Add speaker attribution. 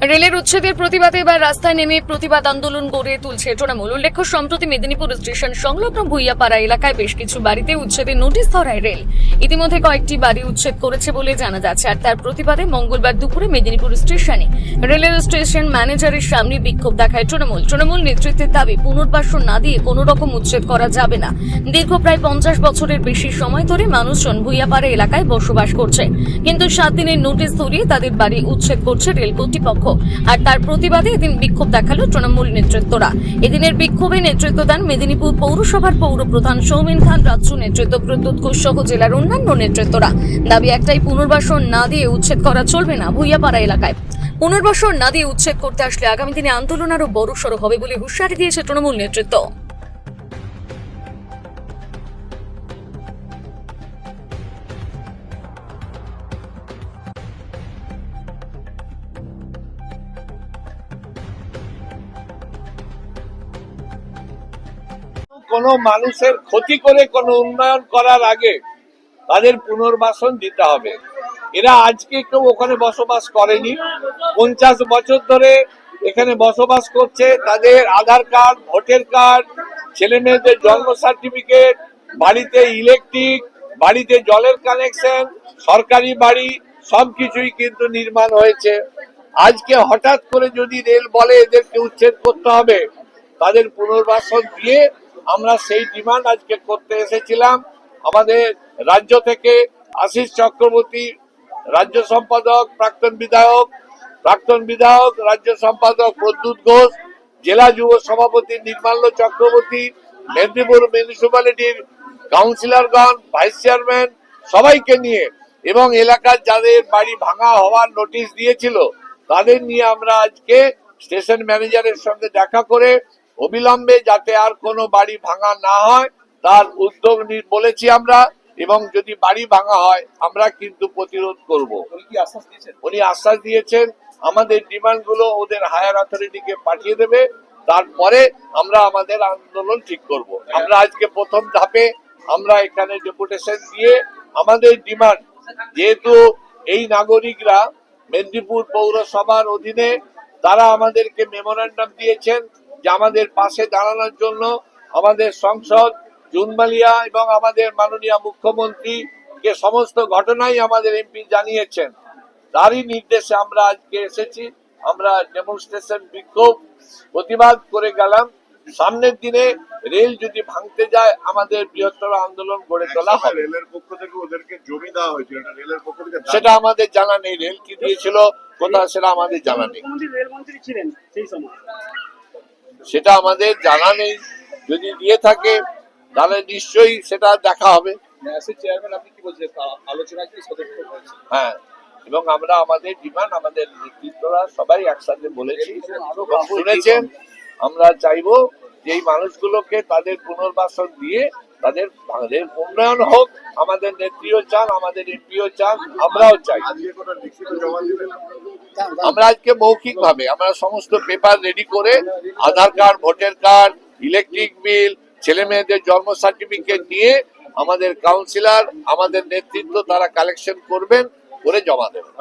Speaker 1: রেলের উচ্ছেদের প্রতিবাদে এবার রাস্তায় নেমে প্রতিবাদ আন্দোলন গড়ে তুলছে তৃণমূল। উল্লেখ্য, সম্প্রতি মেদিনীপুর স্টেশন সংলগ্ন ভুইয়াপাড়া এলাকায় বেশ কিছু বাড়িতে উচ্ছেদের নোটিশ ধরায় রেল। ইতিমধ্যে কয়েকটি বাড়ি উচ্ছেদ করেছে বলে জানা যাচ্ছে। আর তার প্রতিবাদে মঙ্গলবার দুপুরে মেদিনীপুর স্টেশনে রেলের স্টেশন ম্যানেজারের সামনে বিক্ষোভ দেখায় তৃণমূল নেতৃত্বের দাবি, পুনর্বাসন না দিয়ে কোনো রকম উচ্ছেদ করা যাবে না। দীর্ঘ প্রায় 50 বছরের বেশি সময় ধরে মানুষজন ভুইয়াপাড়া এলাকায় বসবাস করছে, কিন্তু 7 দিনের নোটিশ ধরিয়ে তাদের বাড়ি উচ্ছেদ করছে রেল কর্তৃপক্ষ। আর তার প্রতিবাদে এদিন বিক্ষোভ দেখালো তৃণমূল নেতৃত্বরা। এদিনের বিক্ষোভে নেতৃত্ব দেন মেদিনীপুর পৌরসভার পৌর প্রধান সৌমেন খান, রাজ্য নেতৃত্ব প্রদ্যুৎ ঘোষ সহ জেলার অন্যান্য নেতৃত্বরা। দাবি একটাই, পুনর্বাসন না দিয়ে উচ্ছেদ করা চলবে না ভুইয়াপাড়া এলাকায়। পুনর্বাসন না দিয়ে উচ্ছেদ করতে আসলে আগামী দিনে আন্দোলন আরো বড়সড় হবে বলে হুঁশিয়ারি দিয়েছে তৃণমূল নেতৃত্ব।
Speaker 2: কোনো মানুষের ক্ষতি করে কোনো উন্নয়ন করার আগে তাদের পুনর্বাসন দিতে হবে। এরা আজকে কেউ ওখানে বসবাস করেনি, 50 বছর ধরে এখানে বসবাস করছে। তাদের আধার কার্ড, ভোটার কার্ড, ছেলে মেয়েদের জন্ম সার্টিফিকেট, বাড়িতে ইলেকট্রিক, বাড়িতে জলের কানেকশন, সরকারি বাড়ি সবকিছুই কিন্তু নির্মাণ হয়েছে। আজকে হঠাৎ করে যদি রেল বলে এদেরকে উচ্ছেদ করতে হবে, তাদের পুনর্বাসন দিয়ে আমরা সেই ডিমান্ড আজকে করতে এসেছিলাম। আমাদের রাজ্য থেকে আশিস চক্রবর্তী রাজ্য সম্পাদক, প্রাক্তন বিধায়ক রাজ্য সম্পাদক প্রদ্যুৎ ঘোষ, জেলা যুব সভাপতি নির্মাল্য চক্রবর্তী, মেদিনীপুর মিউনিসিপ্যালিটির কাউন্সিলরগণ, ভাইস চেয়ারম্যান সবাইকে নিয়ে এবং এলাকার যাদের বাড়ি ভাঙা হওয়ার নোটিশ দিয়েছিল তাদের নিয়ে আমরা আজকে স্টেশন ম্যানেজারের সঙ্গে দেখা করে অবিলম্বে যাতে আর কোনো বাড়ি ভাঙা না হয় তার উদ্যোগ বলেছি আমরা, এবং যদি বাড়ি ভাঙা হয় আমরা কিন্তু প্রতিরোধ করব। উনি আশ্বাস দিয়েছেন আমাদের ডিমান্ড গুলো ওদের হায়ার অথরিটিকে পাঠিয়ে দেবে, তারপরে আমরা আমাদের আন্দোলন ঠিক করব। আমরা আজকে প্রথম ধাপে আমরা এখানে ডেপুটেশন দিয়ে আমাদের ডিমান্ড, যেহেতু এই নাগরিকরা মেদিনীপুর পৌরসভার অধীনে, তারা আমাদেরকে মেমোরেন্ডাম দিয়েছেন যে আমাদের পাশে দাঁড়ানোর জন্য। আমাদের সংসদ জুনমালিয়া এবং আমাদের মাননীয় মুখ্যমন্ত্রী কে সমস্ত ঘটনাই আমাদের এমপি জানিয়েছেন, তারই নির্দেশে আমরা আজকে এসেছি। আমরা ডেমনস্ট্রেশন, বিক্ষোভ, প্রতিবাদ করে গেলাম। সামনের দিনে রেল যদি ভাঙতে যায় আমাদের বৃহত্তর আন্দোলন গড়ে তোলা হবে।
Speaker 3: রেলের পক্ষ থেকে ওদেরকে জমি দেওয়া হয়েছিল, রেলের পক্ষ থেকে
Speaker 2: সেটা আমাদের জানা নেই, রেল কি দিয়েছিল কোথাও সেটা আমাদের জানা নেই,
Speaker 4: রেলমন্ত্রী ছিলেন সেই সময়,
Speaker 2: সেটা আমাদের জানা নেই। যদি দিয়ে থাকে তাহলে নিশ্চয়ই সেটা দেখা হবে। হ্যাঁ, এবং আমরা আমাদের ডিমান্ড আমাদের নেতৃত্বরা সবাই একসাথে বলেছি, শুনেছেন। আমরা চাইবো যে এই মানুষগুলোকে তাদের পুনর্বাসন দিয়ে তাদের উন্নয়ন হোক। আমাদের নেত্রীও চান, আমাদের এমপিও চান, আমরাও চাই। আমরা আজকে মৌখিক ভাবে আমরা সমস্ত পেপার রেডি করে Aadhaar card, voter card, electric bill, ছেলে মেয়েদের জন্ম সার্টিফিকেট নিয়ে আমাদের কাউন্সিলর, আমাদের নেতৃত্ব তারা কালেকশন করবেন, করে জমা দেবেন।